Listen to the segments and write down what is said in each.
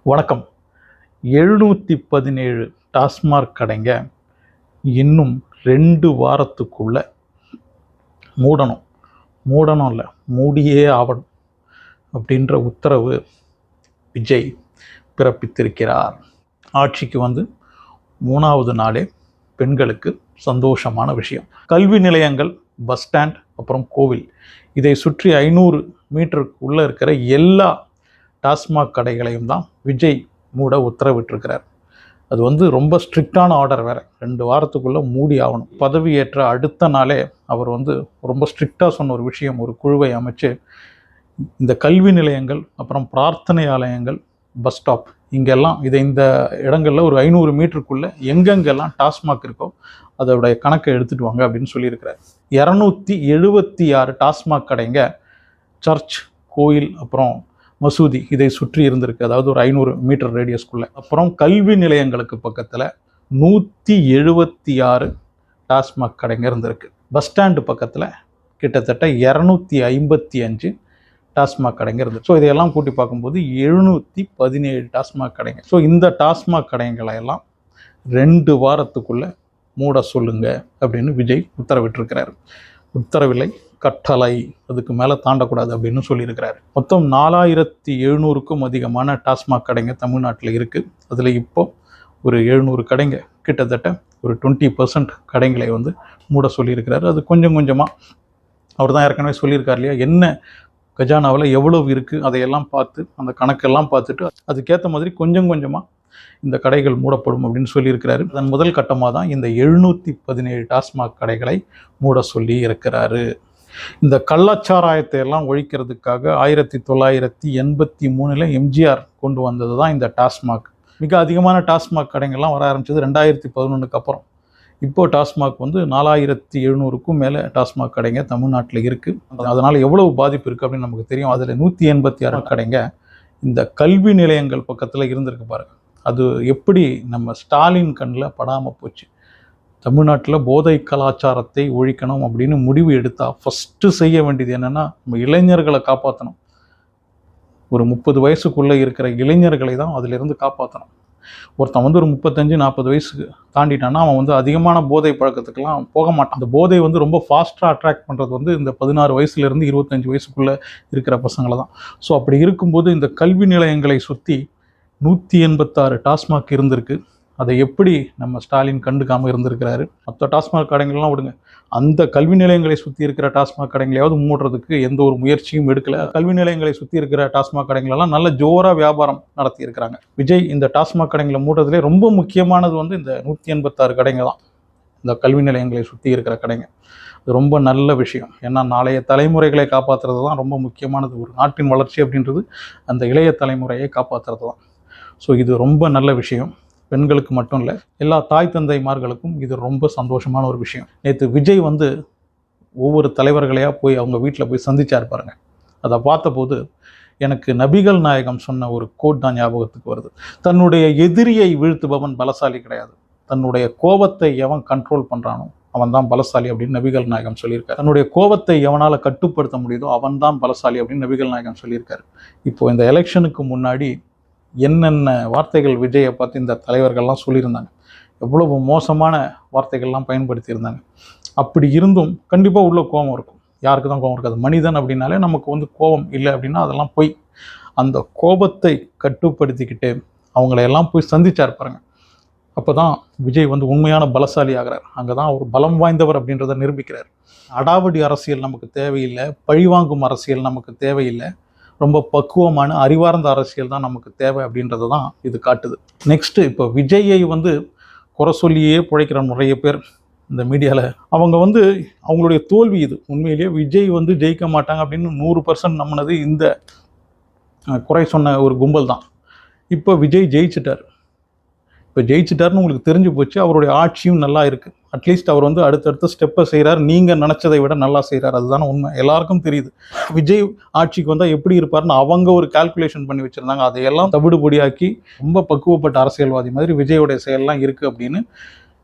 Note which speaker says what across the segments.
Speaker 1: வணக்கம். 717 டாஸ்மாக் கடைங்க இன்னும் 2 வாரத்துக்குள்ள மூடணும் இல்லை மூடியே ஆகணும் அப்படின்ற உத்தரவு விஜய் பிறப்பித்திருக்கிறார். ஆட்சிக்கு வந்து 3வது நாளே பெண்களுக்கு சந்தோஷமான விஷயம். கல்வி நிலையங்கள், பஸ் ஸ்டாண்ட், அப்புறம் கோவில், இதை சுற்றி 500 மீட்டருக்கு உள்ளே இருக்கிற எல்லா டாஸ்மாக் கடைகளையும் தான் விஜய் மூட உத்தரவிட்டிருக்கிறார். அது வந்து ரொம்ப ஸ்ட்ரிக்டான ஆர்டர் வேறு. 2 வாரத்துக்குள்ளே மூடி ஆகணும். பதவியேற்ற அடுத்த நாளே அவர் வந்து ரொம்ப ஸ்ட்ரிக்டாக சொன்ன ஒரு விஷயம், ஒரு குழுவை அமைச்சு இந்த கல்வி நிலையங்கள், அப்புறம் பிரார்த்தனை ஆலயங்கள், பஸ் ஸ்டாப், இங்கெல்லாம் இந்த இடங்களில் ஒரு 500 மீட்டருக்குள்ளே எங்கெங்கெல்லாம் டாஸ்மாக் இருக்கோ அதோடைய கணக்கை எடுத்துகிட்டு வாங்க அப்படின்னு சொல்லியிருக்கிறார். 276 டாஸ்மாக் கடைங்க சர்ச், கோயில், அப்புறம் மசூதி இதை சுற்றி இருந்திருக்கு. அதாவது ஒரு 500 மீட்டர் ரேடியஸ்குள்ளே. அப்புறம் கல்வி நிலையங்களுக்கு பக்கத்தில் 176 டாஸ்மாக் கடைங்க இருந்திருக்கு. பஸ் ஸ்டாண்டு பக்கத்தில் கிட்டத்தட்ட 255 டாஸ்மாக் கடைங்க இருந்துச்சு. ஸோ இதையெல்லாம் கூட்டி பார்க்கும்போது 717 டாஸ்மாக் கடைங்க. ஸோ இந்த டாஸ்மாக் கடைங்களை எல்லாம் 2 வாரத்துக்குள்ளே மூட சொல்லுங்க அப்படின்னு விஜய் உத்தரவிட்டிருக்கிறார். உத்தரவில்லை, கட்டளை, அதுக்கு மேலே தாண்டக்கூடாது அப்படின்னு சொல்லியிருக்கிறாரு. மொத்தம் 4700க்கும் அதிகமான டாஸ்மாக் கடைங்க தமிழ்நாட்டில் இருக்குது. அதில் இப்போ ஒரு 700 கடைங்க, கிட்டத்தட்ட ஒரு 20% கடைங்களை வந்து மூட சொல்லியிருக்கிறாரு. அது கொஞ்சம் கொஞ்சமாக அவர் தான் ஏற்கனவே சொல்லியிருக்கார் இல்லையா, என்ன கஜானாவில் எவ்வளவு இருக்குது அதையெல்லாம் பார்த்து, அந்த கணக்கெல்லாம் பார்த்துட்டு அதுக்கேற்ற மாதிரி கொஞ்சம் கொஞ்சமாக இந்த கடைகள் மூடப்படும் அப்படின்னு சொல்லியிருக்கிறாரு. அதன் முதல் கட்டமாக தான் இந்த 717 டாஸ்மாக் கடைகளை மூட சொல்லி இருக்கிறாரு. இந்த கள்ளச்சாராயத்தை எல்லாம் ஒழிக்கிறதுக்காக 1983 எம்ஜிஆர் கொண்டு வந்தது தான் இந்த டாஸ்மாக். மிக அதிகமான டாஸ்மாக் கடைகள்லாம் வர ஆரம்பிச்சது 2011க்கு அப்புறம். இப்போது டாஸ்மாக் வந்து 4700க்கும் மேலே டாஸ்மாக் கடைங்க தமிழ்நாட்டில் இருக்குது. அதனால் எவ்வளவு பாதிப்பு இருக்குது அப்படின்னு நமக்கு தெரியும். அதில் 186 கடைங்க இந்த கல்வி நிலையங்கள் பக்கத்தில் இருந்திருக்கு பாருங்க. அது எப்படி நம்ம ஸ்டாலின் கண்ணில் படாமல் போச்சு. தமிழ்நாட்டில் போதை கலாச்சாரத்தை ஒழிக்கணும் அப்படின்னு முடிவு எடுத்தால் ஃபஸ்ட்டு செய்ய வேண்டியது என்னென்னா, நம்ம இளைஞர்களை காப்பாற்றணும். ஒரு 30 வயசுக்குள்ளே இருக்கிற இளைஞர்களை தான் அதிலிருந்து காப்பாற்றணும். ஒருத்தன் வந்து ஒரு 35-40 வயசுக்கு தாண்டிட்டான்னா அவன் வந்து அதிகமான போதை பழக்கத்துக்கெல்லாம் போக மாட்டான். அந்த போதை வந்து ரொம்ப ஃபாஸ்ட்டாக அட்ராக்ட் பண்ணுறது வந்து இந்த 16 வயசுலேருந்து 25 வயசுக்குள்ளே இருக்கிற பசங்களை தான். ஸோ அப்படி இருக்கும்போது இந்த கல்வி நிலையங்களை சுற்றி 186 டாஸ்மாக் இருந்திருக்கு. அதை எப்படி நம்ம ஸ்டாலின் கண்டுக்காமல் இருந்திருக்கிறாரு. மற்ற டாஸ்மாக் கடைகள்லாம் விடுங்க, அந்த கல்வி நிலையங்களை சுற்றி இருக்கிற டாஸ்மாக் கடைகளையாவது மூடுறதுக்கு எந்த ஒரு முயற்சியும் எடுக்கலை. கல்வி நிலையங்களை சுற்றி இருக்கிற டாஸ்மாக் கடைகளெல்லாம் நல்ல ஜோராக வியாபாரம் நடத்தி இருக்கிறாங்க. விஜய் இந்த டாஸ்மாக் கடைகளை மூடுறதுலேயே ரொம்ப முக்கியமானது வந்து இந்த 186 கடைங்க தான், இந்த கல்வி நிலையங்களை சுற்றி இருக்கிற கடைங்க. இது ரொம்ப நல்ல விஷயம். ஏன்னா நாளைய தலைமுறைகளை காப்பாற்றுறது தான் ரொம்ப முக்கியமானது. ஒரு நாட்டின் வளர்ச்சி அப்படின்றது அந்த இளைய தலைமுறையை காப்பாற்றுறது தான். ஸோ இது ரொம்ப நல்ல விஷயம். பெண்களுக்கு மட்டும் இல்லை, எல்லா தாய் தந்தைமார்களுக்கும் இது ரொம்ப சந்தோஷமான ஒரு விஷயம். நேற்று விஜய் வந்து ஒவ்வொரு தலைவர்களையாக போய் அவங்க வீட்டில் போய் சந்திச்சார் பாருங்க. அதை பார்த்தபோது எனக்கு நபிகள் நாயகம் சொன்ன ஒரு கோட் தான் ஞாபகத்துக்கு வருது. தன்னுடைய எதிரியை வீழ்த்துபவன் பலசாலி கிடையாது, தன்னுடைய கோபத்தை எவன் கண்ட்ரோல் பண்ணுறானோ அவன் தான் பலசாலி அப்படின்னு நபிகள் நாயகம் சொல்லியிருக்காரு. தன்னுடைய கோபத்தை எவனால் கட்டுப்படுத்த முடியுதோ அவன் தான் பலசாலி அப்படின்னு நபிகள் நாயகம் சொல்லியிருக்காரு. இப்போது இந்த எலெக்ஷனுக்கு முன்னாடி என்னென்ன வார்த்தைகள் விஜயை பார்த்து இந்த தலைவர்கள்லாம் சொல்லியிருந்தாங்க, எவ்வளவு மோசமான வார்த்தைகள்லாம் பயன்படுத்தியிருந்தாங்க. அப்படி இருந்தும் கண்டிப்பாக உள்ள கோபம் இருக்கும். யாருக்கு தான் கோபம் இருக்காது? மனிதன் அப்படின்னாலே நமக்கு வந்து கோபம் இல்லை அப்படின்னா அதெல்லாம் போய் அந்த கோபத்தை கட்டுப்படுத்திக்கிட்டு அவங்களையெல்லாம் போய் சந்திச்சார் பாருங்க. அப்போ தான் விஜய் வந்து உண்மையான பலசாலி ஆகிறார். அங்கே தான் அவர் பலம் வாய்ந்தவர் அப்படின்றத நிரூபிக்கிறார். அடாவடி அரசியல் நமக்கு தேவையில்லை, பழிவாங்கும் அரசியல் நமக்கு தேவையில்லை, ரொம்ப பக்குவமான அறிவார்ந்த அரசியல் தான் நமக்கு தேவை அப்படின்றது தான் இது காட்டுது. நெக்ஸ்ட்டு, இப்போ விஜயை வந்து குறை சொல்லியே பிழைக்கிற நிறைய பேர் இந்த மீடியாவில், அவங்க வந்து அவங்களுடைய தோல்வி இது. உண்மையிலேயே விஜய் வந்து ஜெயிக்க மாட்டாங்க அப்படின்னு 100% நம்பினது இந்த குறை சொன்ன ஒரு கும்பல் தான். இப்போ விஜய் ஜெயிச்சிட்டார். இப்போ ஜெயிச்சிட்டாருன்னு உங்களுக்கு தெரிஞ்சு போச்சு. அவருடைய ஆட்சியும் நல்லா இருக்குது. அட்லீஸ்ட் அவர் வந்து அடுத்தடுத்த ஸ்டெப்பை செய்கிறார். நீங்கள் நினச்சதை விட நல்லா செய்கிறார். அதுதானே உண்மை, எல்லாருக்கும் தெரியுது. விஜய் ஆட்சிக்கு வந்தால் எப்படி இருப்பார்னு அவங்க ஒரு கால்குலேஷன் பண்ணி வச்சுருந்தாங்க. அதையெல்லாம் தவிடுபொடியாக்கி ரொம்ப பக்குவப்பட்ட அரசியல்வாதி மாதிரி விஜயோடைய செயல்லாம் இருக்குது அப்படின்னு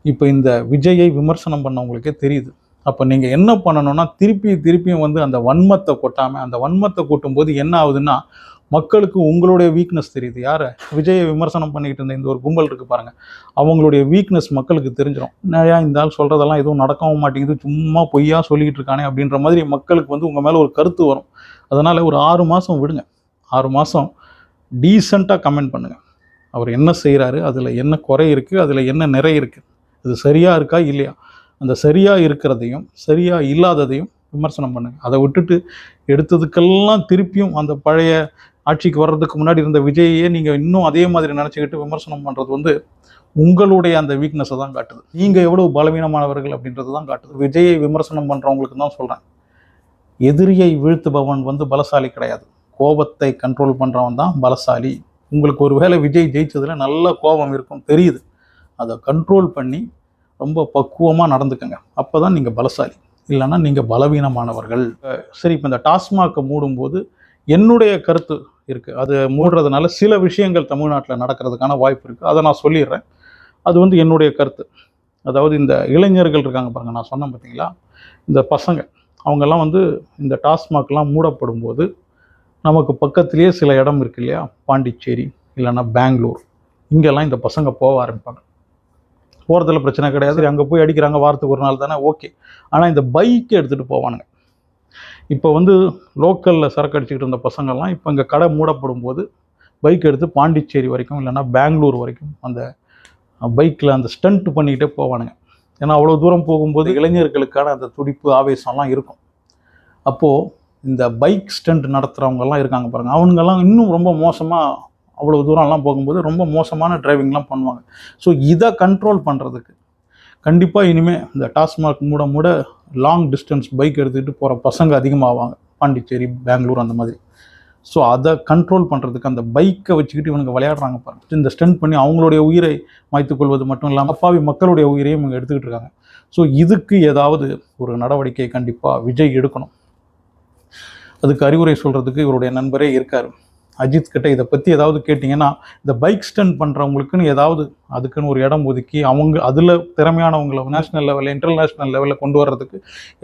Speaker 1: இப்போ இந்த விஜயை விமர்சனம் பண்ணவங்களுக்கே தெரியுது. அப்போ நீங்கள் என்ன பண்ணணும்னா, திருப்பியும் வந்து அந்த வன்மத்தை கொட்டாமல், அந்த வன்மத்தை கொட்டும்போது என்ன ஆகுதுன்னா மக்களுக்கு உங்களுடைய வீக்னஸ் தெரியுது. யாரை? விஜயை விமர்சனம் பண்ணிக்கிட்டு இருந்த இந்த ஒரு கும்பல் இருக்குது பாருங்கள், அவங்களுடைய வீக்னஸ் மக்களுக்கு தெரிஞ்சிடும். நிறையா இந்த ஆள் சொல்கிறதெல்லாம் எதுவும் நடக்கவும் மாட்டேங்குது, சும்மா பொய்யா சொல்லிக்கிட்டு இருக்கானே அப்படின்ற மாதிரி மக்களுக்கு வந்து உங்கள் மேலே ஒரு கருத்து வரும். அதனால் ஒரு 6 மாதம் விடுங்க. 6 மாதம் டீசெண்டாக கமெண்ட் பண்ணுங்கள். அவர் என்ன செய்கிறாரு, அதில் என்ன குறை இருக்குது, அதில் என்ன நிறை இருக்குது, அது சரியாக இருக்கா இல்லையா, அந்த சரியாக இருக்கிறதையும் சரியாக இல்லாததையும் விமர்சனம் பண்ணுங்கள். அதை விட்டுட்டு எடுத்ததுக்கெல்லாம் திருப்பியும் அந்த பழைய ஆட்சிக்கு வர்றதுக்கு முன்னாடி இருந்த விஜயையே நீங்கள் இன்னும் அதே மாதிரி நினச்சிக்கிட்டு விமர்சனம் பண்ணுறது வந்து உங்களுடைய அந்த வீக்னஸை தான் காட்டுது. நீங்கள் எவ்வளோ பலவீனமானவர்கள் அப்படின்றது தான் காட்டுது. விஜயை விமர்சனம் பண்ணுறவங்களுக்கு தான் சொல்கிறேன், எதிரியை வீழ்த்துபவன் வந்து பலசாலி கிடையாது, கோபத்தை கண்ட்ரோல் பண்ணுறவன் தான் பலசாலி. உங்களுக்கு ஒரு வேளை விஜய் ஜெயிச்சதில் நல்ல கோபம் இருக்கும் தெரியுது, அதை கண்ட்ரோல் பண்ணி ரொம்ப பக்குவமாக நடந்துக்கங்க, அப்போ தான் நீங்கள் பலசாலி. இல்லைன்னா நீங்கள் பலவீனமானவர்கள். சரி, இப்போ இந்த டாஸ்மாகை மூடும்போது என்னுடைய கருத்து இருக்குது. அது மூடுறதுனால சில விஷயங்கள் தமிழ்நாட்டில் நடக்கிறதுக்கான வாய்ப்பு இருக்குது. அதை நான் சொல்லிடுறேன். அது வந்து என்னுடைய கருத்து. அதாவது இந்த இளைஞர்கள் இருக்காங்க பாருங்கள், நான் சொன்னேன் பார்த்தீங்களா, இந்த பசங்க அவங்கெல்லாம் வந்து இந்த டாஸ்மாக்லாம் மூடப்படும் போது நமக்கு பக்கத்துலேயே சில இடம் இருக்கு இல்லையா, பாண்டிச்சேரி இல்லைன்னா பெங்களூர், இங்கெல்லாம் இந்த பசங்க போக ஆரம்பிப்பாங்க. போகிறதுல பிரச்சனை கிடையாது, அங்கே போய் அடிக்கிறாங்க, வாரத்துக்கு ஒரு நாள் தானே, ஓகே. ஆனால் இந்த பைக்கை எடுத்துகிட்டு போவானுங்க. இப்போ வந்து லோக்கலில் சரக்கு அடிச்சுக்கிட்டு இருந்த பசங்கள்லாம் இப்போ இங்கே கடை மூடப்படும் போது பைக் எடுத்து பாண்டிச்சேரி வரைக்கும் இல்லைன்னா பெங்களூர் வரைக்கும் அந்த பைக்கில் அந்த ஸ்டண்ட் பண்ணிக்கிட்டே போவானுங்க. ஏன்னா அவ்வளோ தூரம் போகும்போது இளைஞர்களுக்கான அந்த துடிப்பு ஆவேசம்லாம் இருக்கும். அப்போது இந்த பைக் ஸ்டண்ட் நடத்துகிறவங்கெல்லாம் இருக்காங்க பாருங்கள், அவனுங்கெல்லாம் இன்னும் ரொம்ப மோசமாக, அவ்வளோ தூரம்லாம் போகும்போது ரொம்ப மோசமான டிரைவிங்லாம் பண்ணுவாங்க. ஸோ இதை கண்ட்ரோல் பண்ணுறதுக்கு கண்டிப்பாக இனிமேல் இந்த டாஸ்மாக் மூட லாங் டிஸ்டன்ஸ் பைக் எடுத்துக்கிட்டு போகிற பசங்க அதிகமாகுவாங்க, பாண்டிச்சேரி பெங்களூர் அந்த மாதிரி. ஸோ அதை கண்ட்ரோல் பண்ணுறதுக்கு அந்த பைக்கை வச்சுக்கிட்டு இவனுங்க விளையாடுறாங்க பாருங்கள். இந்த ஸ்டண்ட் பண்ணி அவங்களுடைய உயிரை மாய்த்து கொள்வது மட்டும் இல்லாமல் அப்பாவி மக்களுடைய உயிரையும் இவங்க எடுத்துக்கிட்டு இருக்காங்க. ஸோ இதுக்கு ஏதாவது ஒரு நடவடிக்கை கண்டிப்பாக விஜய் எடுக்கணும். அதுக்கு அறிவுரை சொல்கிறதுக்கு இவருடைய நண்பரே இருக்கார், அஜித் கிட்ட. இதை பற்றி ஏதாவது கேட்டிங்கன்னா இந்த பைக் ஸ்டண்ட் பண்ணுறவங்களுக்குன்னு ஏதாவது அதுக்குன்னு ஒரு இடம் ஒதுக்கி அவங்க அதில் திறமையானவங்களை நேஷனல் லெவலில் இன்டர்நேஷ்னல் லெவலில் கொண்டு வர்றதுக்கு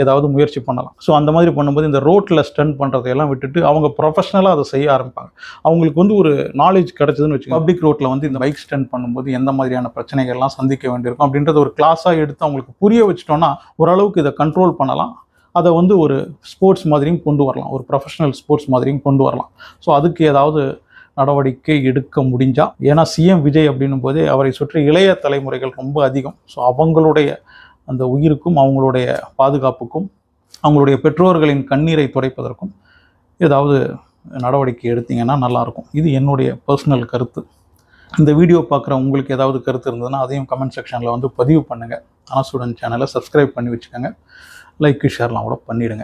Speaker 1: ஏதாவது முயற்சி பண்ணலாம். ஸோ அந்த மாதிரி பண்ணும்போது இந்த ரோட்டில் ஸ்டண்ட் பண்ணுறதையெல்லாம் விட்டுட்டு அவங்க ப்ரொஃபஷ்னலாக அதை செய்ய ஆரம்பிப்பாங்க. அவங்களுக்கு வந்து ஒரு நாலேஜ் கிடச்சதுன்னு வச்சுக்கோங்க, பப்ளிக் ரோட்டில் வந்து இந்த பைக் ஸ்டண்ட் பண்ணும்போது எந்த மாதிரியான பிரச்சனைகள்லாம் சந்திக்க வேண்டியிருக்கும் அப்படின்றத ஒரு கிளாஸாக எடுத்து அவங்களுக்கு புரிய வச்சிட்டோன்னா ஓரளவுக்கு இதை கண்ட்ரோல் பண்ணலாம். அதை வந்து ஒரு ஸ்போர்ட்ஸ் மாதிரியும் கொண்டு வரலாம், ஒரு ப்ரொஃபஷனல் ஸ்போர்ட்ஸ் மாதிரியும் கொண்டு வரலாம். ஸோ அதுக்கு ஏதாவது நடவடிக்கை எடுக்க முடிஞ்சால், ஏன்னா சிஎம் விஜய் அப்படின்னும் போதே அவரை சுற்றி இளைய தலைமுறைகள் ரொம்ப அதிகம். ஸோ அவங்களுடைய அந்த உயிருக்கும் அவங்களுடைய பாதுகாப்புக்கும் அவங்களுடைய பெற்றோர்களின் கண்ணீரை துடைப்பதற்கும் ஏதாவது நடவடிக்கை எடுத்தீங்கன்னா நல்லாயிருக்கும். இது என்னுடைய பர்சனல் கருத்து. இந்த வீடியோ பார்க்குற உங்களுக்கு ஏதாவது கருத்து இருந்ததுன்னா அதையும் கமெண்ட் செக்ஷனில் வந்து பதிவு பண்ணுங்கள். ஆனஸ்டுடென்ட் சேனலை சப்ஸ்கிரைப் பண்ணி வச்சுக்கோங்க, லைக் ஷேர்லாம் கூட பண்ணிவிடுங்க.